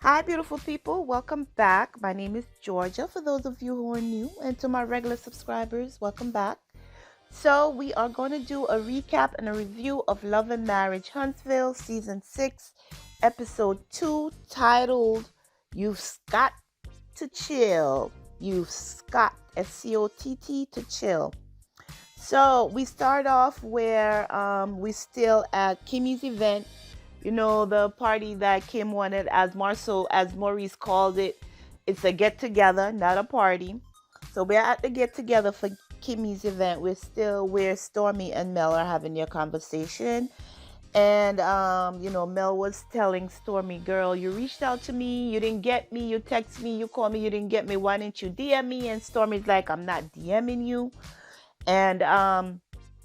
Hi, beautiful people. Welcome back. My name is Georgia, for those of you who are new, and to my regular subscribers, welcome back. So, we are going to do a recap and a review of Love and Marriage Huntsville, Season 6, Episode 2, titled You've Got to Chill. You've Scott, SCOTT, to chill. So, we start off where we still at Kimmy's event, the party that Kim wanted, as Maurice called it. It's a get together, not a party. So we're at the get together for Kimmy's event. We're still where Stormi and Mel are having their conversation. And Mel was telling Stormi, girl, you reached out to me, you didn't get me, you text me, you call me, you didn't get me. Why didn't you DM me? And Stormi's like, I'm not DMing you. And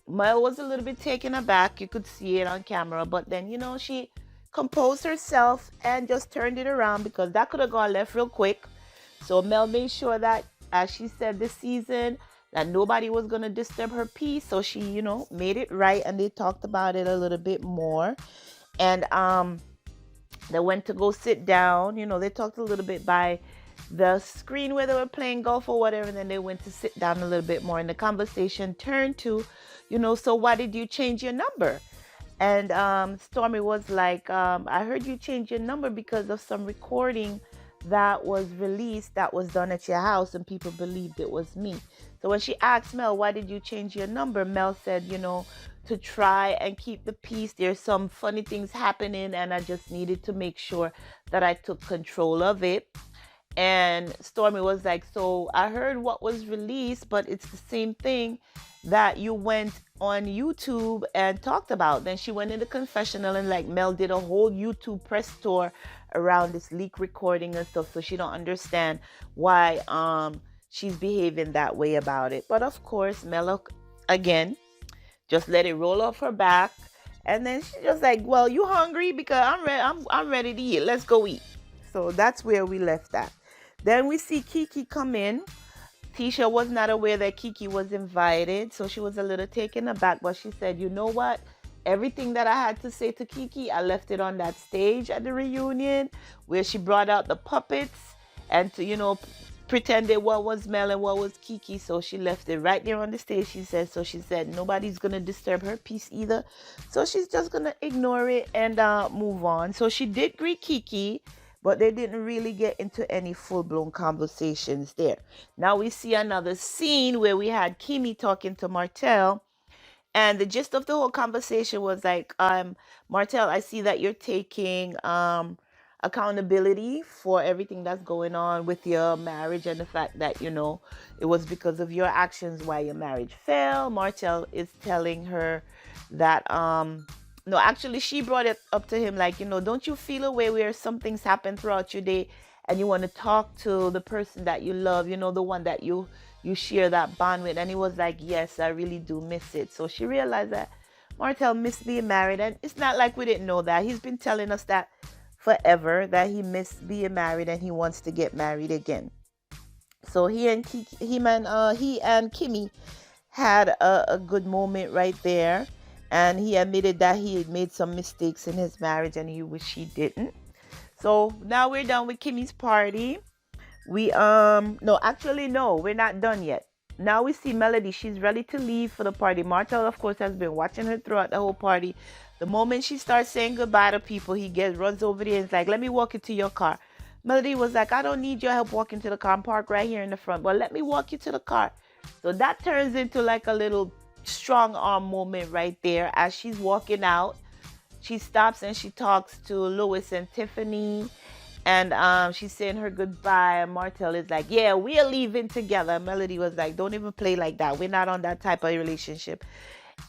Mel was a little bit taken aback. You could see it on camera. But then, she composed herself and just turned it around because that could have gone left real quick. So Mel made sure that, as she said this season, that nobody was going to disturb her peace. So she, made it right. And they talked about it a little bit more. And they went to go sit down. They talked a little bit by the screen where they were playing golf or whatever, and then they went to sit down a little bit more, and the conversation turned to, so why did you change your number? And Stormi was like, I heard you change your number because of some recording that was released that was done at your house, and people believed it was me. So when she asked Mel, why did you change your number? Mel said, to try and keep the peace. There's some funny things happening, and I just needed to make sure that I took control of it. And Stormi was like, so I heard what was released, but it's the same thing that you went on YouTube and talked about. Then she went in the confessional, and like Mel did a whole YouTube press tour around this leak recording and stuff. So she don't understand why she's behaving that way about it. But of course, Mel again just let it roll off her back. And then she's just like, well, you hungry? Because I'm ready to eat. Let's go eat. So that's where we left that. Then we see Kiki come in. Tisha was not aware that Kiki was invited, so she was a little taken aback, but she said, you know what? Everything that I had to say to Kiki, I left it on that stage at the reunion where she brought out the puppets and to, pretended what was Mel and what was Kiki. So she left it right there on the stage, she said. So she said nobody's going to disturb her peace either. So she's just going to ignore it and move on. So she did greet Kiki, but they didn't really get into any full-blown conversations there. Now we see another scene where we had Kimmy talking to Martell, and the gist of the whole conversation was like, Martell, I see that you're taking accountability for everything that's going on with your marriage and the fact that, it was because of your actions why your marriage fell. Martell is telling her that no, actually, she brought it up to him like, don't you feel a way where some things happen throughout your day and you want to talk to the person that you love, the one that you share that bond with? And he was like, yes, I really do miss it. So she realized that Martell missed being married. And it's not like we didn't know that. He's been telling us that forever, that he missed being married and he wants to get married again. So he and Kimmy had a good moment right there. And he admitted that he had made some mistakes in his marriage and he wished he didn't. So now we're done with Kimmy's party. We no, actually no, we're not done yet. Now we see Melody. She's ready to leave for the party. Martell, of course, has been watching her throughout the whole party. The moment she starts saying goodbye to people, he runs over there and is like, let me walk you to your car. Melody was like, I don't need your help walking to the car. I'm parked right here in the front. Well, let me walk you to the car. So that turns into like a little strong arm moment right there. As she's walking out, she stops and she talks to Louis and Tiffany, and she's saying her goodbye, and Martell is like, yeah, we're leaving together. Melody was like, don't even play like that, we're not on that type of relationship.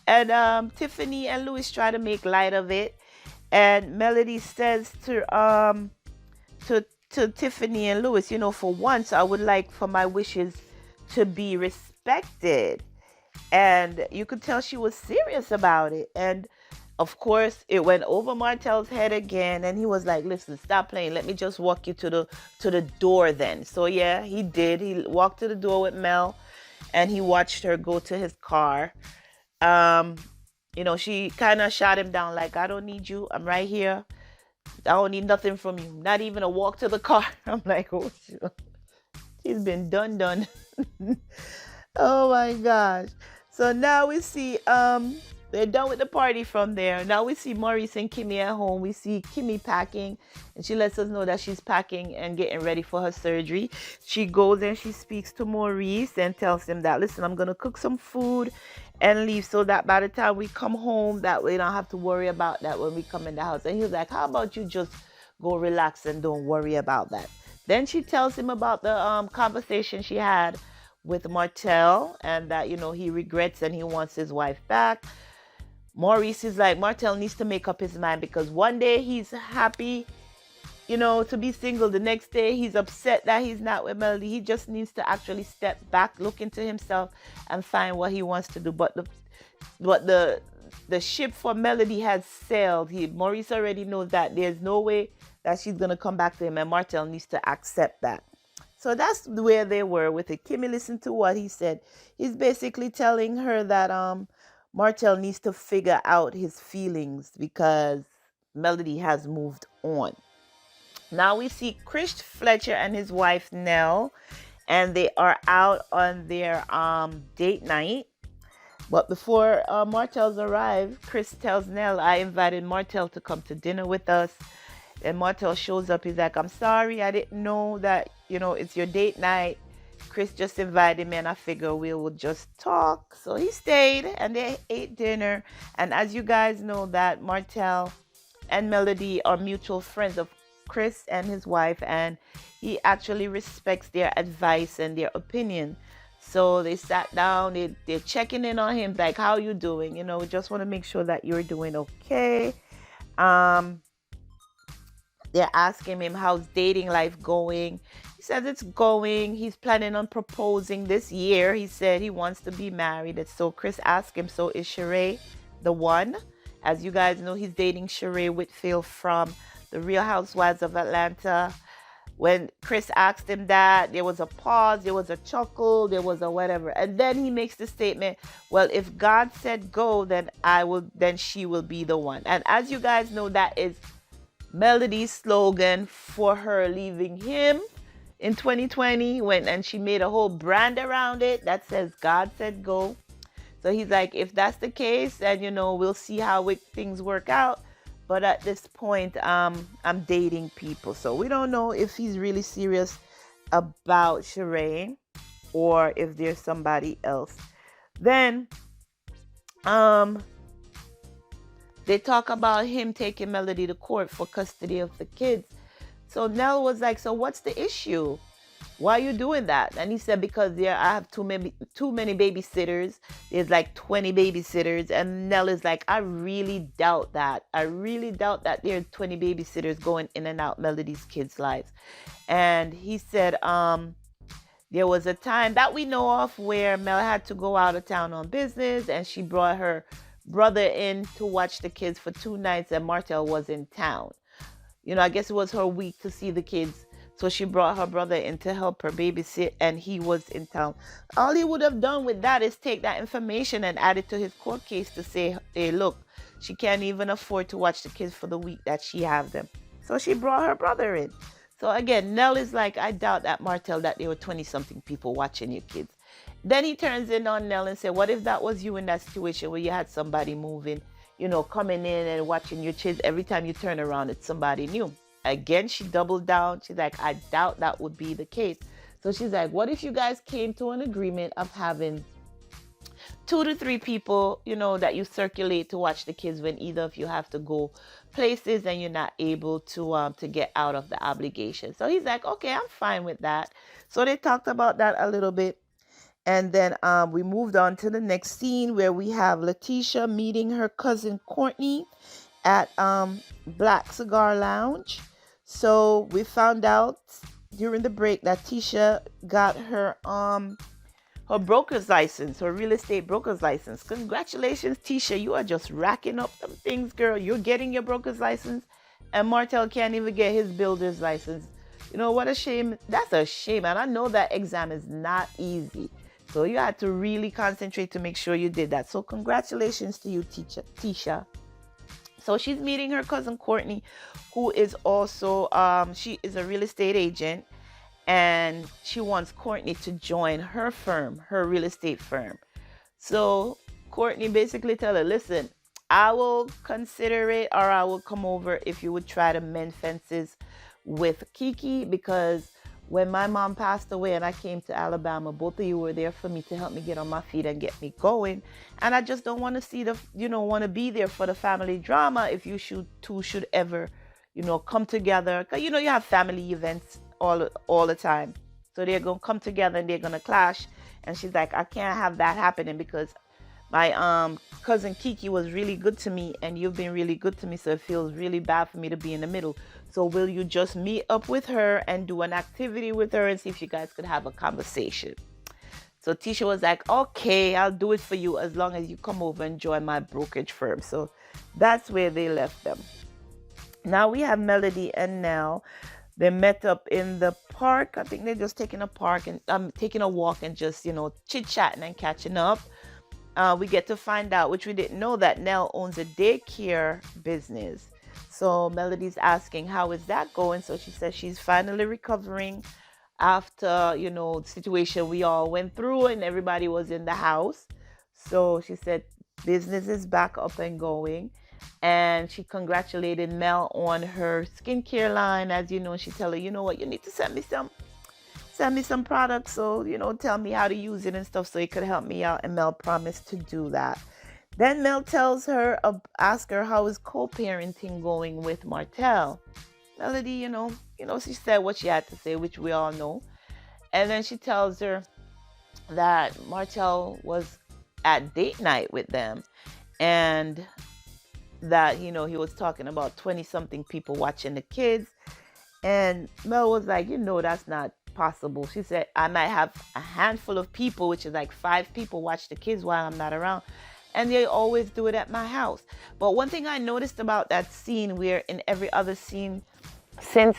And Tiffany and Louis try to make light of it, and Melody says to Tiffany and Louis, for once I would like for my wishes to be respected. And you could tell she was serious about it. And of course, it went over Martell's head again. And he was like, listen, stop playing. Let me just walk you to the door then. So yeah, he did. He walked to the door with Mel and he watched her go to his car. She kind of shot him down like, I don't need you. I'm right here. I don't need nothing from you. Not even a walk to the car. I'm like, oh, she's been done. Oh my gosh. So now we see they're done with the party from there. Now we see Maurice and Kimmy at home. We see Kimmy packing, and she lets us know that she's packing and getting ready for her surgery. She goes and she speaks to Maurice and tells him that, listen, I'm gonna cook some food and leave so that by the time we come home, that we don't have to worry about that when we come in the house. And he was like, how about you just go relax and don't worry about that. Then she tells him about the conversation she had with Martell, and that, he regrets and he wants his wife back. Maurice is like, Martell needs to make up his mind, because one day he's happy, to be single. The next day he's upset that he's not with Melody. He just needs to actually step back, look into himself, and find what he wants to do. But the ship for Melody has sailed. Maurice already knows that there's no way that she's gonna come back to him, and Martell needs to accept that. So that's where they were with it. Kimmy listened to what he said. He's basically telling her that Martell needs to figure out his feelings because Melody has moved on. Now we see Chris Fletcher and his wife Nell, and they are out on their date night. But before Martell's arrive, Chris tells Nell, I invited Martell to come to dinner with us. And Martell shows up. He's like, I'm sorry, I didn't know that, it's your date night. Chris just invited me and I figure we will just talk. So he stayed and they ate dinner. And as you guys know, that Martell and Melody are mutual friends of Chris and his wife, and he actually respects their advice and their opinion. So they sat down, they're checking in on him, like, how you doing? We just want to make sure that you're doing okay. They're asking him, how's dating life going? He says it's going. He's planning on proposing this year. He said he wants to be married. And so Chris asked him, so is Sheree the one? As you guys know, he's dating Sheree Whitfield from The Real Housewives of Atlanta. When Chris asked him that, there was a pause, there was a chuckle, there was a whatever. And then he makes the statement, well, if God said go, then she will be the one. And as you guys know, that is Melody's slogan for her leaving him in 2020, and she made a whole brand around it that says God said go. So he's like, if that's the case, then we'll see how things work out. But at this point, I'm dating people. So we don't know if he's really serious about Sheree or if there's somebody else. Then they talk about him taking Melody to court for custody of the kids. So Nell was like, so what's the issue? Why are you doing that? And he said, because I have too many babysitters. There's like 20 babysitters. And Nell is like, I really doubt that. I really doubt that there are 20 babysitters going in and out Melody's kids' lives. And he said, there was a time that we know of where Mel had to go out of town on business, and she brought her brother in to watch the kids for 2 nights, and Martell was in town. I guess it was her week to see the kids. So she brought her brother in to help her babysit, and he was in town. All he would have done with that is take that information and add it to his court case to say, hey, look, she can't even afford to watch the kids for the week that she have them. So she brought her brother in. So again, Nell is like, I doubt that Martell, that there were 20-something people watching your kids. Then he turns in on Nell and said, what if that was you in that situation where you had somebody moving, coming in and watching your kids? Every time you turn around, it's somebody new. Again, she doubled down. She's like, I doubt that would be the case. So she's like, what if you guys came to an agreement of having 2 to 3 people, that you circulate to watch the kids when either of you have to go places and you're not able to get out of the obligation? So he's like, okay, I'm fine with that. So they talked about that a little bit. And then we moved on to the next scene where we have Latisha meeting her cousin Courtney at Black Cigar Lounge. So we found out during the break that Tisha got her broker's license, her real estate broker's license. Congratulations, Tisha. You are just racking up them things, girl. You're getting your broker's license, and Martell can't even get his builder's license. What a shame. That's a shame. And I know that exam is not easy. So you had to really concentrate to make sure you did that. So congratulations to you, Tisha. So she's meeting her cousin Courtney, who is also she is a real estate agent, and she wants Courtney to join her firm, her real estate firm. So Courtney basically tell her, listen, I will consider it, or I will come over if you would try to mend fences with Kiki, because when my mom passed away and I came to Alabama, both of you were there for me to help me get on my feet and get me going. And I just don't want to see want to be there for the family drama if you should ever, come together. 'Cause, you have family events all the time. So they're going to come together and they're going to clash. And she's like, I can't have that happening because my cousin Kiki was really good to me and you've been really good to me, so it feels really bad for me to be in the middle. So will you just meet up with her and do an activity with her and see if you guys could have a conversation? So Tisha was like, okay, I'll do it for you as long as you come over and join my brokerage firm. So that's where they left them. Now we have Melody and Nell. They met up in the park. I think they're just taking taking a walk and just, chit-chatting and catching up. We get to find out, which we didn't know, that Nell owns a daycare business. So Melody's asking, how is that going? So she says she's finally recovering after, the situation we all went through and everybody was in the house. So she said business is back up and going. And she congratulated Mel on her skincare line. As you know, she tell her, you know what, you need to send me some products, so tell me how to use it and stuff so it could help me out. And Mel promised to do that. Then Mel tells her, ask her how is co-parenting going with Martell. Melody, she said what she had to say, which we all know. And then she tells her that Martell was at date night with them, and that he was talking about 20 something people watching the kids. And Mel was like, that's not possible. She said, I might have a handful of people, which is like 5 people, watch the kids while I'm not around, and they always do it at my house. But one thing I noticed about that scene, where in every other scene since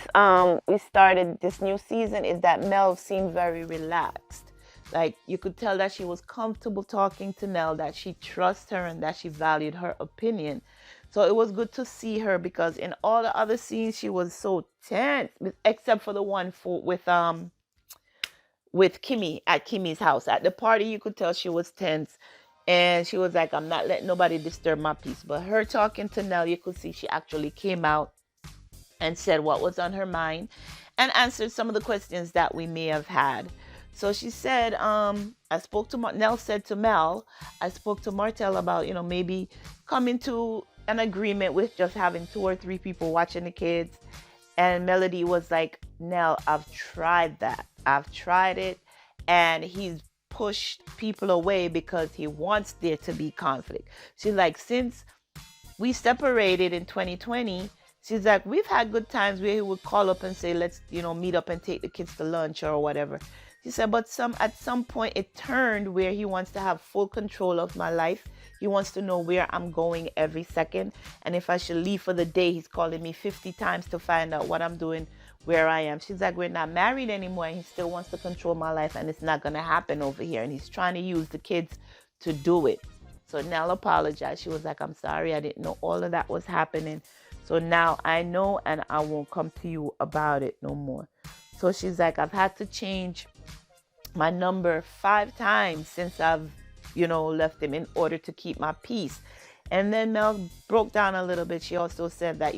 we started this new season, is that Mel seemed very relaxed. Like, you could tell that she was comfortable talking to Nell, that she trusts her and that she valued her opinion. So it was good to see her, because in all the other scenes she was so tense, except for the one with Kimmy at Kimmy's house. At the party, you could tell she was tense, and she was like, I'm not letting nobody disturb my peace. But her talking to Nell, you could see she actually came out and said what was on her mind and answered some of the questions that we may have had. So she said, Nell said to Mel, I spoke to Martell about, maybe coming to an agreement with just having 2 or 3 people watching the kids. And Melody was like, Nell, I've tried that. I've tried it. And he's pushed people away because he wants there to be conflict. She's like, since we separated in 2020, she's like, we've had good times where he would call up and say, let's, meet up and take the kids to lunch or whatever. She said, but at some point it turned where he wants to have full control of my life. He wants to know where I'm going every second. And if I should leave for the day, he's calling me 50 times to find out what I'm doing, where I am. She's like, we're not married anymore, and he still wants to control my life, and it's not going to happen over here. And he's trying to use the kids to do it. So Nell apologized. She was like, I'm sorry, I didn't know all of that was happening. So now I know, and I won't come to you about it no more. So she's like, I've had to change my number 5 times since I've, left him in order to keep my peace. And then Mel broke down a little bit. She also said that,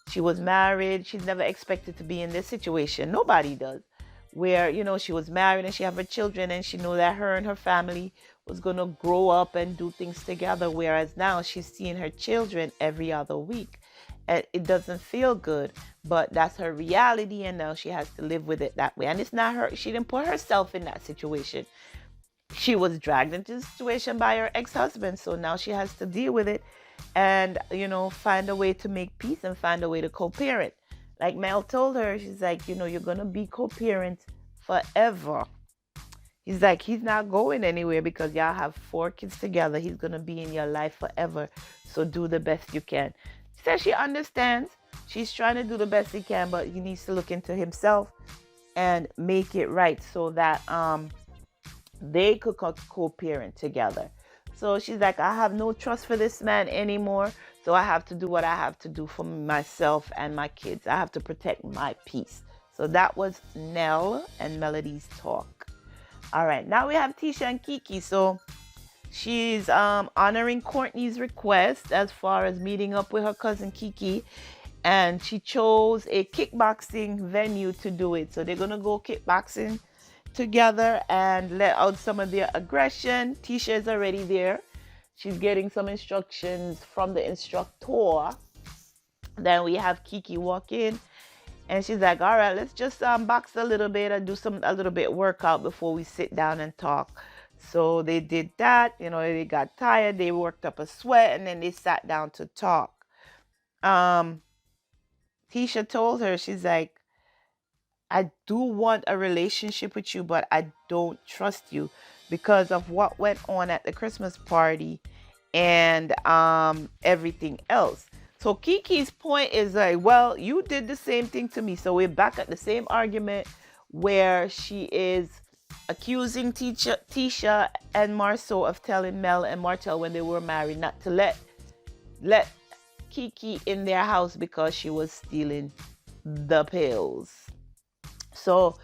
she was married. She's never expected to be in this situation. Nobody does. Where, she was married and she had her children, and she knew that her and her family was going to grow up and do things together. Whereas now she's seeing her children every other week. And it doesn't feel good, but that's her reality, and now she has to live with it that way. And it's not her. She didn't put herself in that situation. She was dragged into the situation by her ex-husband, so now she has to deal with it and, find a way to make peace and find a way to co-parent. Like Mel told her, she's like, you're going to be co-parent forever. He's like, he's not going anywhere because y'all have 4 kids together. He's going to be in your life forever, so do the best you can. She says she understands. She's trying to do the best he can, but he needs to look into himself and make it right so that they could co-parent together. So she's like, I have no trust for this man anymore. So I have to do what I have to do for myself and my kids. I have to protect my peace. So that was Nell and Melody's talk. All right, now we have Tisha and Kiki. So she's honoring Courtney's request as far as meeting up with her cousin Kiki, and she chose a kickboxing venue to do it. So they're gonna go kickboxing together and let out some of their aggression. Tisha is already there. She's getting some instructions from the instructor. Then we have Kiki walk in, and she's like, all right, let's just box a little bit and do a little bit workout before we sit down and talk. So they did that. They got tired, they worked up a sweat, and then they sat down to talk. Tisha told her, she's like, I do want a relationship with you, but I don't trust you because of what went on at the Christmas party and everything else. So Kiki's point is like, well, you did the same thing to me. So we're back at the same argument where she is accusing Tisha and Marceau of telling Mel and Martell when they were married not to let Kiki in their house because she was stealing the pills. So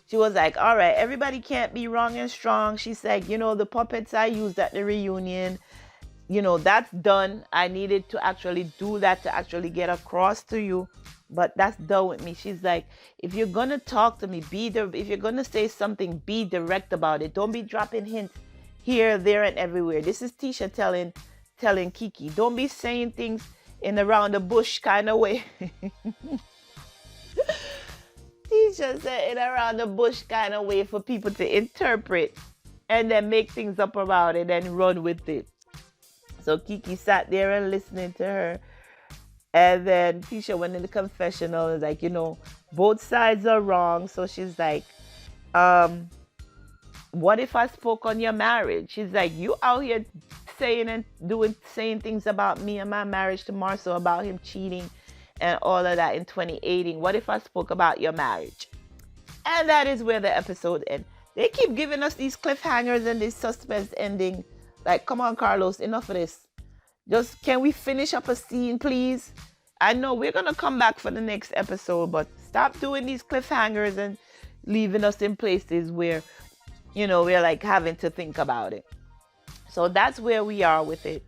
she was like, all right, everybody can't be wrong and strong. She said, the puppets I used at the reunion, that's done. I needed to actually do that to actually get across to you, but that's done with me. She's like, if you're going to talk to me, if you're going to say something, be direct about it. Don't be dropping hints here, there, and everywhere. This is Tisha telling Kiki, don't be saying things in around the bush kind of way. Tisha said in around the bush kind of way for people to interpret and then make things up about it and run with it. So Kiki sat there and listening to her. And then Tisha went in the confessional and was like, both sides are wrong. So she's like, what if I spoke on your marriage? She's like, you out here saying things about me and my marriage to Marceau, about him cheating and all of that in 2018. What if I spoke about your marriage? And that is where the episode ends. They keep giving us these cliffhangers and this suspense ending. Like, come on, Carlos, enough of this. Just, can we finish up a scene, please? I know we're going to come back for the next episode, but stop doing these cliffhangers and leaving us in places where, we're like having to think about it. So that's where we are with it.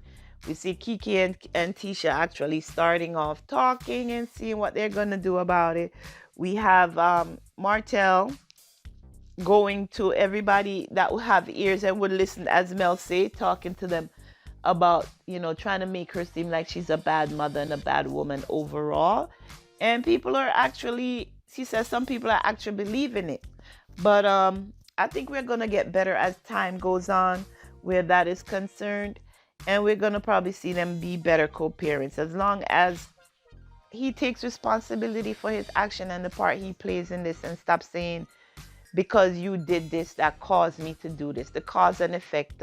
We see Kiki and Tisha actually starting off talking and seeing what they're going to do about it. We have Martell going to everybody that will have ears and would listen, as Mel say, talking to them about, trying to make her seem like she's a bad mother and a bad woman overall. And people are actually, she says some people are actually believing it. But I think we're going to get better as time goes on where that is concerned. And we're going to probably see them be better co-parents as long as he takes responsibility for his action and the part he plays in this and stop saying, because you did this, that caused me to do this. The cause and effect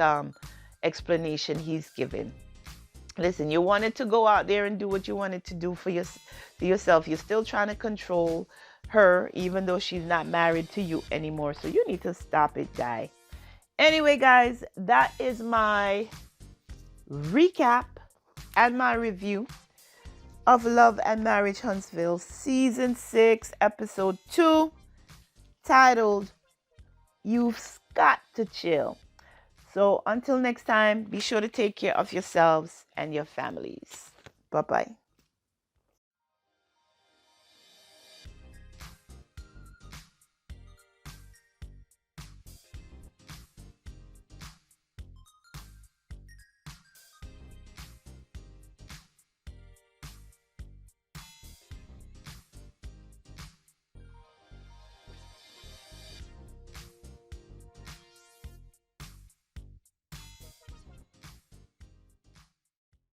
explanation he's given. Listen, you wanted to go out there and do what you wanted to do for yourself. You're still trying to control her, even though she's not married to you anymore. So you need to stop it, guy. Anyway, guys, that is my recap and my review of Love and Marriage Huntsville Season 6, Episode 2, titled, You've Got to Chill. So until next time, be sure to take care of yourselves and your families. Bye-bye.